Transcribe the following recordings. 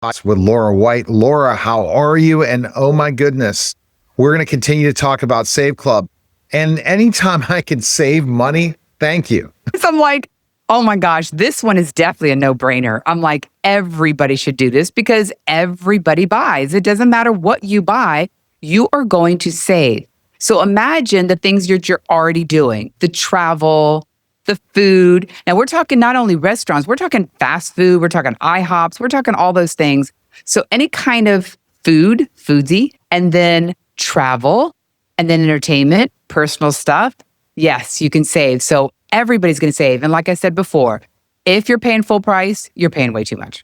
with Laura White. Laura, how are you? And oh my goodness, we're going to continue to talk about Save Club. And anytime I can save money, thank you. So I'm like, oh my gosh, this one is definitely a no-brainer. I'm like, everybody should do this because everybody buys. It doesn't matter what you buy, you are going to save. So imagine the things you're already doing, the travel, the food. Now we're talking not only restaurants, we're talking fast food, we're talking IHOPs, we're talking all those things. So any kind of food, foodsy, and then travel, and then entertainment, personal stuff, yes, you can save. So everybody's going to save. And like I said before, if you're paying full price, you're paying way too much.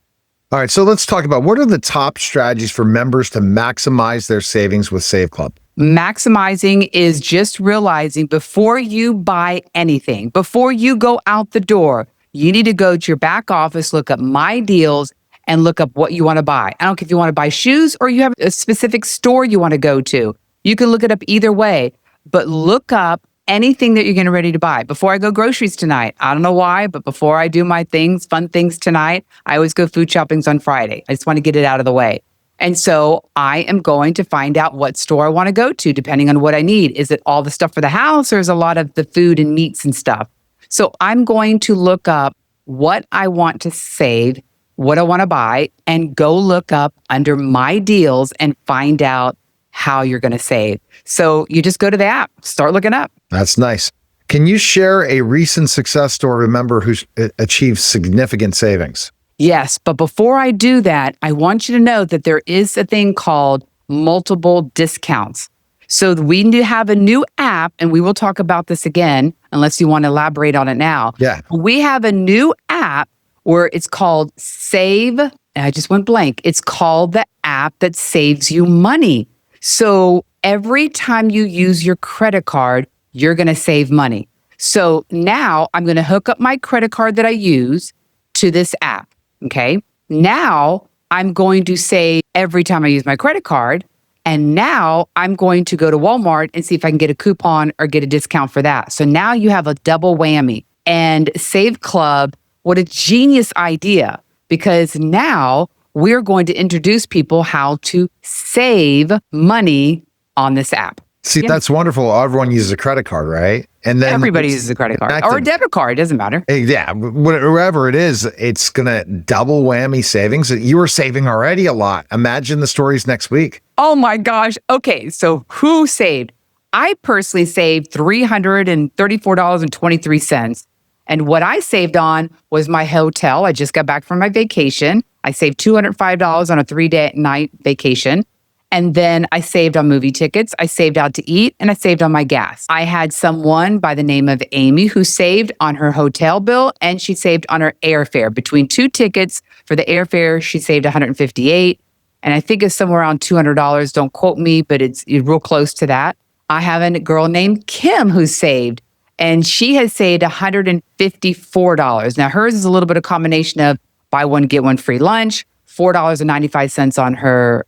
All right, so let's talk about what are the top strategies for members to maximize their savings with Save Club? Maximizing is just realizing before you buy anything, before you go out the door, you need to go to your back office, look up My Deals, and look up what you want to buy. I don't care if you want to buy shoes or you have a specific store you want to go to. You can look it up either way, but look up anything that you're getting ready to buy. Before I go groceries tonight, I don't know why, but before I do my things, fun things tonight, I always go food shoppings on Friday. I just want to get it out of the way. And so I am going to find out what store I want to go to, depending on what I need. Is it all the stuff for the house or is a lot of the food and meats and stuff? So I'm going to look up what I want to save, what I want to buy, and go look up under My Deals and find out how you're going to save. So you just go to the app, start looking up. That's nice. Can you share a recent success story of a member who's achieved significant savings? Yes, but before I do that, I want you to know that there is a thing called multiple discounts. So we need to have a new app, and we will talk about this again, unless you want to elaborate on it now. Yeah. We have a new app where it's called Save. I just went blank. It's called the app that saves you money. So every time you use your credit card, you're going to save money. So now I'm going to hook up my credit card that I use to this app. Okay. Now I'm going to save every time I use my credit card. And now I'm going to go to Walmart and see if I can get a coupon or get a discount for that. So now you have a double whammy. And Save Club, what a genius idea, because now we're going to introduce people how to save money on this app. See, That's wonderful. Everyone uses a credit card, right? And then everybody uses a credit card or a debit card. It doesn't matter. Yeah, wherever it is, it's going to double whammy savings. You were saving already a lot. Imagine the stories next week. Oh my gosh. Okay, so who saved? I personally saved $334.23. And what I saved on was my hotel. I just got back from my vacation. I saved $205 on a 3-day night vacation. And then I saved on movie tickets, I saved out to eat, and I saved on my gas. I had someone by the name of Amy who saved on her hotel bill, and she saved on her airfare. Between 2 tickets for the airfare, she saved $158, and I think it's somewhere around $200. Don't quote me, but it's real close to that. I have a girl named Kim who saved, and she has saved $154. Now, hers is a little bit of combination of buy one, get one free lunch, $4.95 on her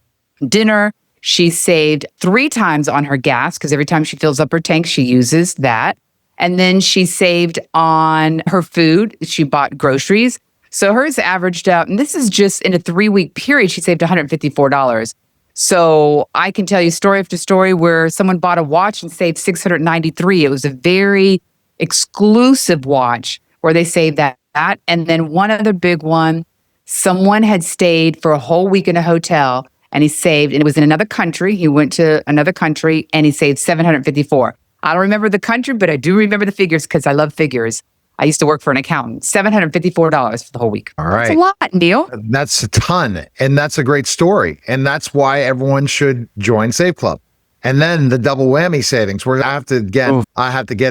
dinner. She saved 3 times on her gas because every time she fills up her tank, she uses that. And then she saved on her food. She bought groceries. So hers averaged out, and this is just in a 3-week period, she saved $154. So I can tell you story after story where someone bought a watch and saved $693. It was a very exclusive watch where they saved that. And then one other big one, someone had stayed for a whole week in a hotel and he saved, and it was in another country. He went to another country and he saved $754. I don't remember the country, but I do remember the figures because I love figures. I used to work for an accountant. $754 for the whole week. All right. That's a lot, Neil. That's a ton. And that's a great story. And that's why everyone should join Save Club. And then the double whammy savings, where I have to get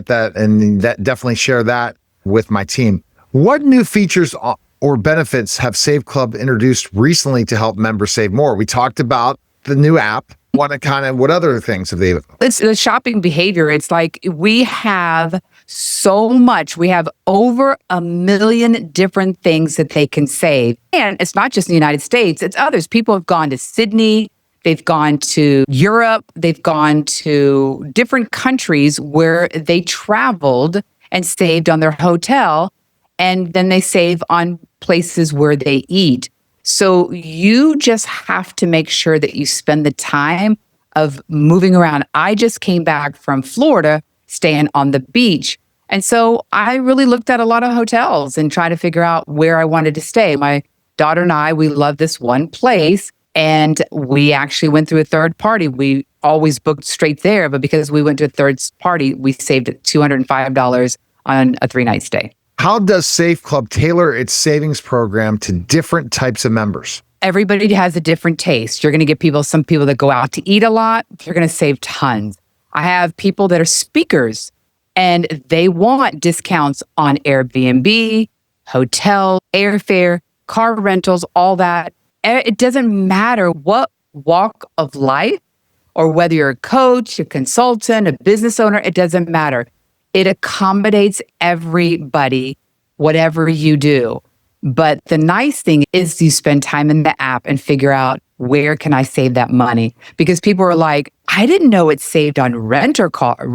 that and definitely share that with my team. What new features or benefits have Save Club introduced recently to help members save more? We talked about the new app. What other things have they? It's the shopping behavior. It's like we have so much. We have over 1 million different things that they can save. And it's not just in the United States, it's others. People have gone to Sydney, they've gone to Europe, they've gone to different countries where they traveled and saved on their hotel. And then they save on places where they eat. So you just have to make sure that you spend the time of moving around. I just came back from Florida, staying on the beach. And so I really looked at a lot of hotels and tried to figure out where I wanted to stay. My daughter and I, we love this one place. And we actually went through a third party. We always booked straight there, but because we went to a third party, we saved $205 on a 3-night stay. How does Safe Club tailor its savings program to different types of members? Everybody has a different taste. You're going to get some people that go out to eat a lot. They're going to save tons. I have people that are speakers and they want discounts on Airbnb, hotel, airfare, car rentals, all that. It doesn't matter what walk of life or whether you're a coach, a consultant, a business owner, it doesn't matter. It accommodates everybody, whatever you do. But the nice thing is you spend time in the app and figure out where can I save that money? Because people are like, I didn't know it saved on rent cars.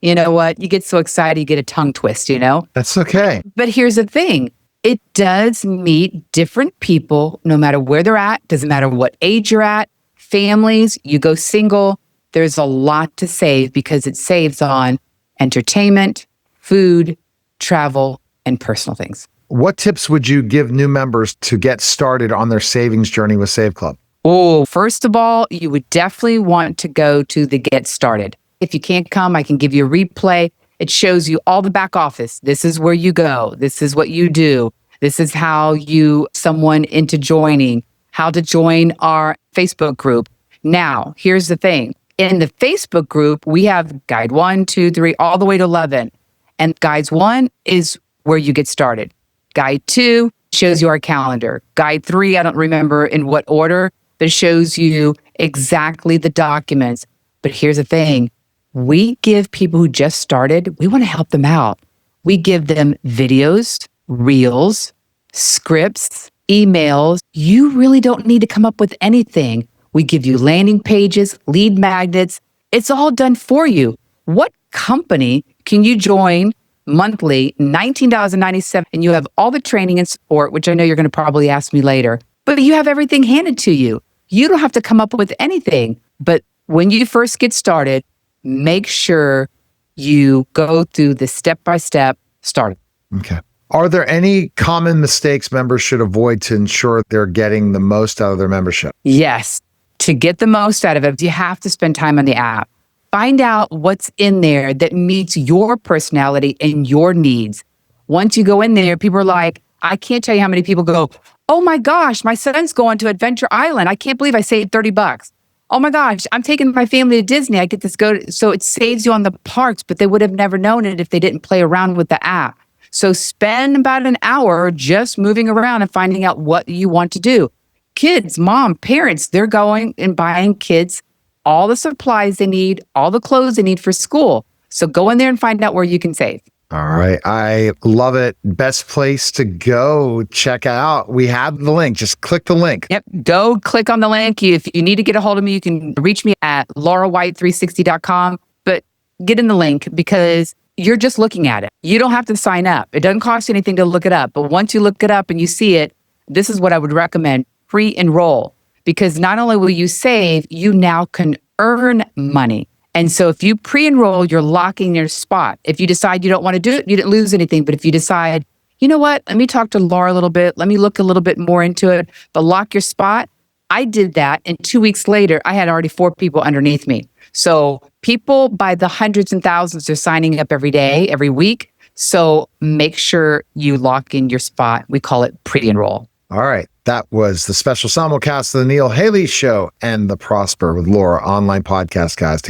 You know what? You get so excited, you get a tongue twist, That's okay. But here's the thing. It does meet different people, no matter where they're at, doesn't matter what age you're at, families, you go single. There's a lot to save because it saves on entertainment, food, travel, and personal things. What tips would you give new members to get started on their savings journey with Save Club? Oh, first of all, you would definitely want to go to the Get Started. If you can't come, I can give you a replay. It shows you all the back office. This is where you go. This is what you do. This is how you someone into joining, how to join our Facebook group. Now, here's the thing. In the Facebook group, we have guide 1, 2, 3, all the way to 11. And guides 1 is where you get started. Guide 2 shows you our calendar. Guide 3, I don't remember in what order, but it shows you exactly the documents. But here's the thing. We give people who just started, we want to help them out. We give them videos, reels, scripts, emails. You really don't need to come up with anything. We give you landing pages, lead magnets. It's all done for you. What company can you join monthly, $19.97, and you have all the training and support, which I know you're going to probably ask me later, but you have everything handed to you. You don't have to come up with anything. But when you first get started, make sure you go through the step-by-step start. Okay. Are there any common mistakes members should avoid to ensure they're getting the most out of their membership? Yes. To get the most out of it, you have to spend time on the app. Find out what's in there that meets your personality and your needs. Once you go in there, people are like, I can't tell you how many people go, oh my gosh, my son's going to Adventure Island. I can't believe I saved $30. Oh my gosh, I'm taking my family to Disney. I get this so it saves you on the parks, but they would have never known it if they didn't play around with the app. So spend about an hour just moving around and finding out what you want to do. Kids, mom, parents, they're going and buying kids all the supplies they need, all the clothes they need for school. So go in there and find out where you can save. All right. I love it. Best place to go check out. We have the link. Just click the link. Yep. Go click on the link. If you need to get a hold of me, you can reach me at laurawhite360.com. But get in the link because you're just looking at it. You don't have to sign up. It doesn't cost you anything to look it up. But once you look it up and you see it, this is what I would recommend. Pre-enroll. Because not only will you save, you now can earn money. And so if you pre-enroll, you're locking your spot. If you decide you don't want to do it, you didn't lose anything. But if you decide, you know what, let me talk to Laura a little bit. Let me look a little bit more into it, but lock your spot. I did that. And 2 weeks later, I had already 4 people underneath me. So people by the hundreds and thousands are signing up every day, every week. So make sure you lock in your spot. We call it pre-enroll. All right. That was the special simulcast of the Neil Haley Show and the Prosper with Laura online podcast, guys.